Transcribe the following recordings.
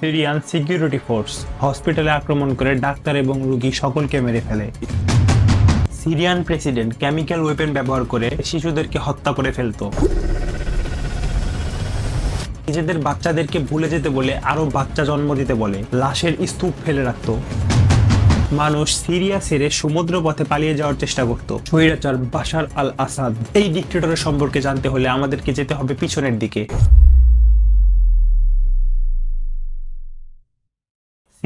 Syrian security force হসপিটালে আক্রমণ করে ডাক্তার এবং রোগী সকলকে মেরে ফেলে। সিরিয়ান প্রেসিডেন্ট কেমিক্যাল ওয়েপন ব্যবহার করে শিশুদেরকে হত্যা করে ফেলত। নিজেদের বাচ্চাদেরকে ভুলে যেতে বলে আরো বাচ্চা জন্ম দিতে বলে লাশের স্তূপ ফেলে রাখত। মানুষ সিরিয়া ছেড়ে সমুদ্র পথে পালিয়ে যাওয়ার চেষ্টা করত। স্বৈরাচার বাশার আল আসাদ এই ডিক্টেটরের সম্পর্কে জানতে হলে আমাদেরকে যেতে হবে পিছনের দিকে।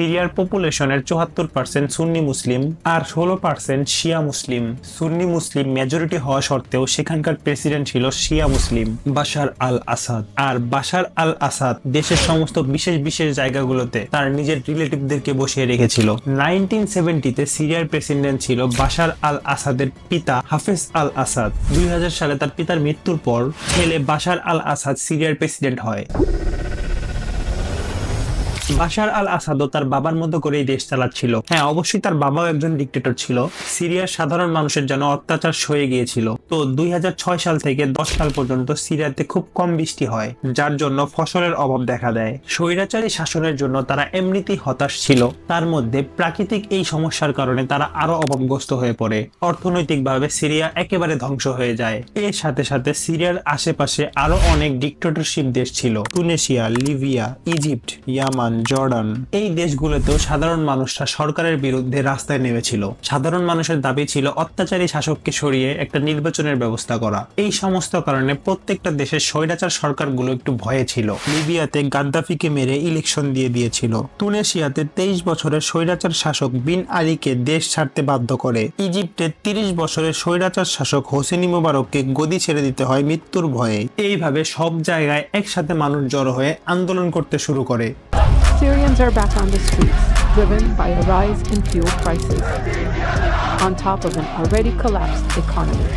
সিরিয়ার পপুলেশনের 74% সুন্নি মুসলিম আর 16% শিয়া মুসলিম। সুন্নি মুসলিম মেজরিটি হওয়া সত্ত্বেও সেখানকার প্রেসিডেন্ট ছিল শিয়া মুসলিম বাশার আল আসাদ। আর বাশার আল আসাদ দেশের সমস্ত বিশেষ বিশেষ জায়গাগুলোতে তার নিজের রিলেটিভদেরকে বসিয়ে রেখেছিল। 1970-তে সিরিয়ার প্রেসিডেন্ট ছিল বাশার আল আসাদের পিতা হাফেজ আল আসাদ। 2000 সালে তার পিতার মৃত্যুর পর ছেলে বাশার আল আসাদ সিরিয়ার প্রেসিডেন্ট হয়। বাশার আল আসাদও তার বাবার মতো করেই দেশ চালাচ্ছিল। হ্যাঁ, অবশ্যই তার বাবাও একজন ডিক্টেটর ছিল। সিরিয়ার সাধারণ মানুষের জন্য অত্যাচার সয়ে গিয়েছিল। তো 2006 সাল থেকে 10 সাল পর্যন্ত সিরিয়াতে খুব কম বৃষ্টি হয়, যার জন্য ফসলের অভাব দেখা দেয়। স্বৈরাচারী শাসনের জন্য তারা এমনিতেই হতাশ ছিল, তার মধ্যে প্রাকৃতিক এই সমস্যার কারণে তারা আরো অভাবগ্রস্ত হয়ে পড়ে। অর্থনৈতিকভাবে সিরিয়া একেবারে ধ্বংস হয়ে যায়। এর সাথে সাথে সিরিয়ার আশেপাশে আরো অনেক ডিক্টেটরশিপ দেশ ছিল, তুনিসিয়া, লিবিয়া, ইজিপ্ট, ইয়ামান, জর্ডান। এই দেশগুলোতেও সাধারণ মানুষরা সরকারের বিরুদ্ধে রাস্তায় নেমেছিল। সাধারণ মানুষের দাবি ছিল অত্যাচারী শাসককে সরিয়ে একটা নির্বাচনের ব্যবস্থা করা। এই সমস্ত কারণে প্রত্যেকটা দেশের স্বৈরাচার সরকারগুলো একটু ভয়ে ছিল। লিবিয়াতে গাদ্দাফিকে মেরে ইলেকশন দিয়ে দিয়েছিল। তুনিসিয়াতে 23 বছরের স্বৈরাচার শাসক বিন আলীকে দেশ ছাড়তে বাধ্য করে। ইজিপ্টে 30 বছরের স্বৈরাচার শাসক হোসেনি মোবারককে গদি ছেড়ে দিতে হয় মৃত্যুর ভয়ে। এইভাবে সব জায়গায় একসাথে মানুষ জড়ো হয়ে আন্দোলন করতে শুরু করে। Syrians are back on the streets, driven by a rise in fuel prices, on top of an already collapsed economy.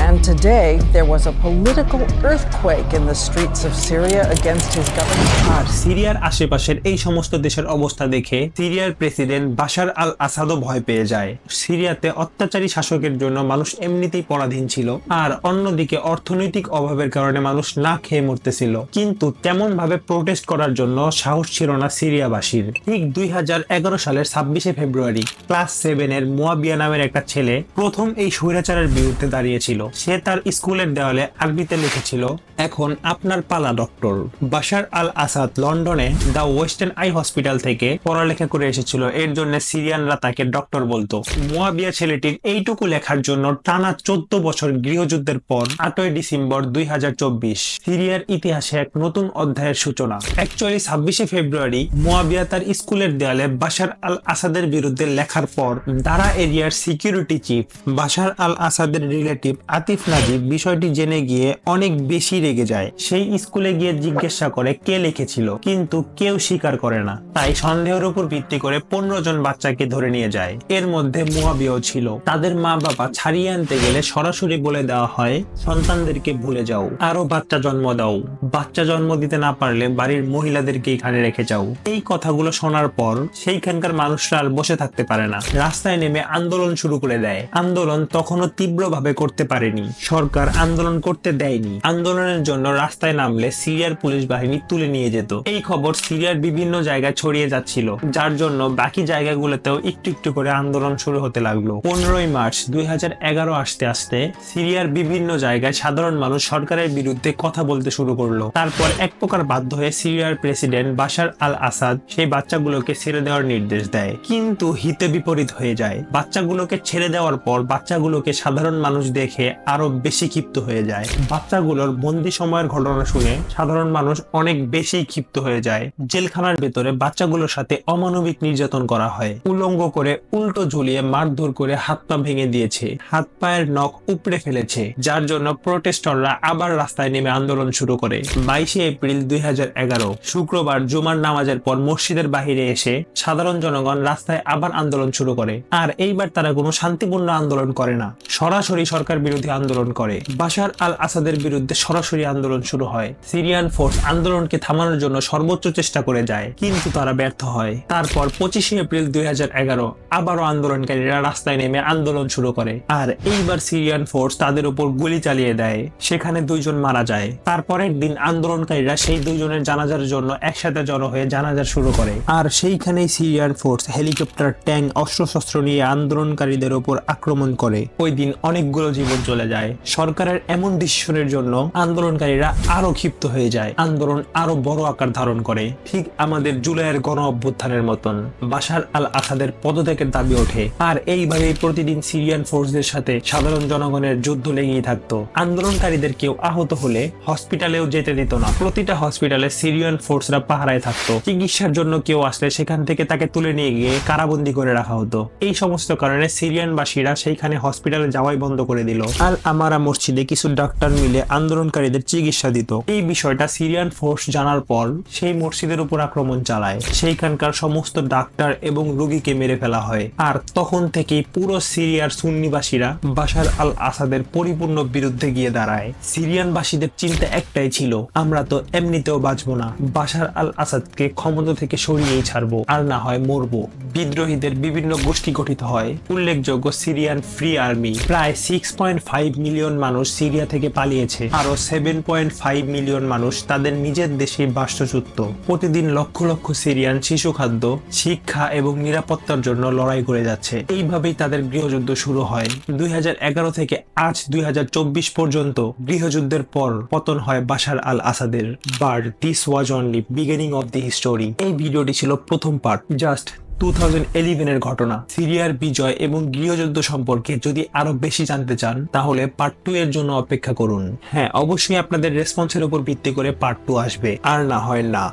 And today, there was a political earthquake in the streets of Syria against his government. আর সিরিয়ার আশেপাশের এই সমস্ত দেশের অবস্থা দেখে সিরিয়ার president Bashar আল আসাদও ভয় পেয়ে যায়। সিরিয়াতে অত্যাচারী শাসকের জন্য মানুষ এমনিতেই পরাধীন ছিল, আর অন্যদিকে অর্থনৈতিক অভাবের কারণে মানুষ না খেয়ে মরতেছিল। কিন্তু তেমন ভাবে প্রোটেস্ট করার জন্য সাহস ছিল না সিরিয়াবাসীর। ঠিক 2011 সালের 26শে ফেব্রুয়ারি ক্লাস 7 এর মুয়াবিয়া নামের একটা ছেলে প্রথম এই স্বৈরাচারের বিরুদ্ধে দাঁড়িয়েছিল। সে তার স্কুলের দেওয়ালে আরবিতে লিখেছিল, এখন আপনার পালা ডক্টর। বাশার আল আসাদ লন্ডনে দ্য ওয়েস্টার্ন আই হসপিটাল থেকে পড়ালেখা করে এসেছিল, এর জন্য সিরিয়ানরা তাকে ডক্টর বলতো। মুয়াবিয়া ছেলেটির এইটুকু লেখার জন্য টানা 14 বছর গৃহযুদ্ধের পর 8ই ডিসেম্বর 2024 সিরিয়ার ইতিহাসে এক নতুন অধ্যায়ের সূচনা। অ্যাকচুয়ালি 26শে ফেব্রুয়ারি মুয়াবিয়া তার স্কুলের দেওয়ালে বাশার আল আসাদের বিরুদ্ধে লেখার পর দারা এরিয়ার সিকিউরিটি চিফ বাশার আল আসাদের রিলেটিভ আতিফ নাজিব বিষয়টি জেনে গিয়ে অনেক বেশি রেগে যায়। সেই স্কুলে গিয়ে জিজ্ঞাসা করে কে লিখেছিল, কিন্তু কেউ স্বীকার করে না। তাই সন্দেহের উপর ভিত্তি করে 15 জন বাচ্চাকে ধরে নিয়ে যায়। এর মধ্যে মুয়াবিয়াও ছিল। তাদের মা বাবা ছাড়িয়ে আনতে গেলে সরাসরি বলে দেওয়া হয়, সন্তানদেরকে ভুলে যাও, আরো বাচ্চা জন্ম দাও, বাচ্চা জন্ম দিতে না পারলে বাড়ির মহিলাদেরকে এখানে রেখে যাও। এই কথাগুলো শোনার পর সেইখানকার মানুষরা আর বসে থাকতে পারে না, রাস্তায় নেমে আন্দোলন শুরু করে দেয়। আন্দোলন তখনও তীব্রভাবে করতে পারেনি, সরকার আন্দোলন করতে দেয়নি। আন্দোলনের জন্য রাস্তায় নামলে সিরিয়ার পুলিশ বাহিনী তুলে নিয়ে যেত। এই খবর সিরিয়ার বিভিন্ন জায়গায় ছড়িয়ে যাচ্ছিল, যার জন্য বাকি জায়গাগুলোতেও একটু একটু করে আন্দোলন শুরু হতে লাগলো। 15ই মার্চ 2011 আসতে আসতে সিরিয়ার বিভিন্ন জায়গায় সাধারণ মানুষ সরকারের বিরুদ্ধে কথা বলতে শুরু করলো। তারপর এক প্রকার বাধ্য হয়ে সিরিয়ার প্রেসিডেন্ট বাশার আল আসাদ সেই বাচ্চাগুলোকে ছেড়ে দেওয়ার নির্দেশ দেয়। কিন্তু হিতে বিপরীত হয়ে যায়। বাচ্চাগুলোকে ছেড়ে দেওয়ার পর বাচ্চাগুলোকে সাধারণ মানুষ দেখে আরো বেশি ক্ষিপ্ত হয়ে যায়। বাচ্চাগুলোর বন্দি সময়ের ঘটনা শুনে সাধারণ মানুষ অনেক বেশি ক্ষিপ্ত হয়ে যায়। জেলখানার ভেতরে বাচ্চাগুলোর সাথে অমানবিক নির্যাতন করা হয়। উলঙ্গ করে উল্টো ঝুলিয়ে মারধর করে হাত পা ভেঙে দিয়েছে, হাত পায়ের নখ উপড়ে ফেলেছে, যার জন্য প্রোটেস্টররা আবার রাস্তায় নেমে আন্দোলন শুরু করে। 22শে এপ্রিল 2011 শুক্রবার জুমার নামাজের পর মসজিদের বাহিরে এসে সাধারণ জনগণ রাস্তায় আবার আন্দোলন শুরু করে। আর এইবার তারা কোনো শান্তিপূর্ণ আন্দোলন করে না, সরাসরি সরকার বিরোধী আন্দোলন করে। বাশার আল আসাদের বিরুদ্ধে সরাসরি আন্দোলন শুরু হয়। সিরিয়ান ফোর্স আন্দোলনকে থামানোর জন্য সর্বোচ্চ চেষ্টা করে যায়, কিন্তু তারা ব্যর্থ হয়। তারপর 25 এপ্রিল 2011 আবারও আন্দোলনকারীরা রাস্তায় নেমে আন্দোলন শুরু করে, আর এইবার সিরিয়ান ফোর্স তাদের উপর গুলি চালিয়ে দেয়। সেখানে 2 জন মারা যায়। তারপরের দিন আন্দোলনকারীরা সেই 2 জনের জানাজার জন্য একসাথে জড়ো হয়ে জানাজা শুরু করে, আর সেইখানেই সিরিয়ান ফোর্স হেলিকপ্টার, ট্যাঙ্ক, অস্ত্রশস্ত্র নিয়ে আন্দোলনকারীদের উপর আক্রমণ করে। ওই দিন অনেকগুলো জীবন চলে যায়। সরকারের এমন ডিসিশনের জন্য আন্দোলনকারীরা আরো ক্ষিপ্ত হয়ে যায়। আন্দোলন আরো বড় আকার ধারণ করে, ঠিক আমাদের জুলাইয়ের গণ অভ্যুত্থানের মতন। বাশার আল আসাদের পদত্যাগের দাবি ওঠে, আর এইভাবেই প্রতিদিন সিরিয়ান ফোর্সদের সাথে সাধারণ জনগণের যুদ্ধ লেগেই থাকতো। আন্দোলনকারীদের কেউ আহত হলে হসপিটালেও যেতে দিত না। প্রতিটা হসপিটালে সিরিয়ান ফোর্সরা পাহারায় থাকতো। চিকিৎসার জন্য কেউ আসলে সেখান থেকে তাকে তুলে নিয়ে গিয়ে কারাবন্দী করে রাখা হতো। এই সমস্ত কারণে সিরিয়ানবাসীরা সেইখানে হসপিটালে যাওয়াই বন্ধ করে দিল। আল আমারা মসজিদে কিছু ডাক্তার মিলে আন্দোলনকারীদের চিকিৎসা দিত। এই বিষয়টা সিরিয়ান ফোর্স জানার পর সেই মসজিদের উপর আক্রমণ চালায়। সেইখানকার সমস্ত ডাক্তার এবং রোগীকে মেরে ফেলা হয়। আর তখন থেকেই পুরো সিরিয়ার সুন্নিবাসীরা বাশার আল আসাদের পরিপূর্ণ বিরুদ্ধে গিয়ে দাঁড়ায়। সিরিয়ানবাসীদের চিন্তা একটাই ছিল, আমরা তো এমনিতেও বাঁচবো না, বাশার আল আসাদকে ক্ষমতা থেকে সরিয়েই ছাড়বো, আর না হয় মরবো। বিদ্রোহীদের বিভিন্ন গোষ্ঠী গঠিত হয়। উল্লেখযোগ্য সিরিয়ান ফ্রি আর্মি, প্রায় 6.5 মিলিয়ন মানুষ সিরিয়া থেকে পালিয়েছে। আরো 7.5 মিলিয়ন মানুষ তাদের নিজের দেশে বাস্তুচ্যুত। প্রতিদিন লক্ষ লক্ষ সিরিয়ান শিশু খাদ্য, শিক্ষা এবং নিরাপত্তার জন্য লড়াই করে যাচ্ছে। এইভাবেই তাদের গৃহযুদ্ধ শুরু হয়। 2011 থেকে আজ 2024 পর্যন্ত গৃহযুদ্ধের পর পতন হয় বাশার আল আসাদের। But this was only beginning of the history. এই ভিডিওটি ছিল প্রথম পার্ট, জাস্ট 2011 এর ঘটনা। সিরিয়ার বিজয় এবং গৃহযুদ্ধ সম্পর্কে যদি আরো বেশি জানতে চান তাহলে পার্ট 2 এর জন্য অপেক্ষা করুন। হ্যাঁ, অবশ্যই আপনাদের রেসপন্সের উপর ভিত্তি করে পার্ট 2 আসবে, আর না হয় না।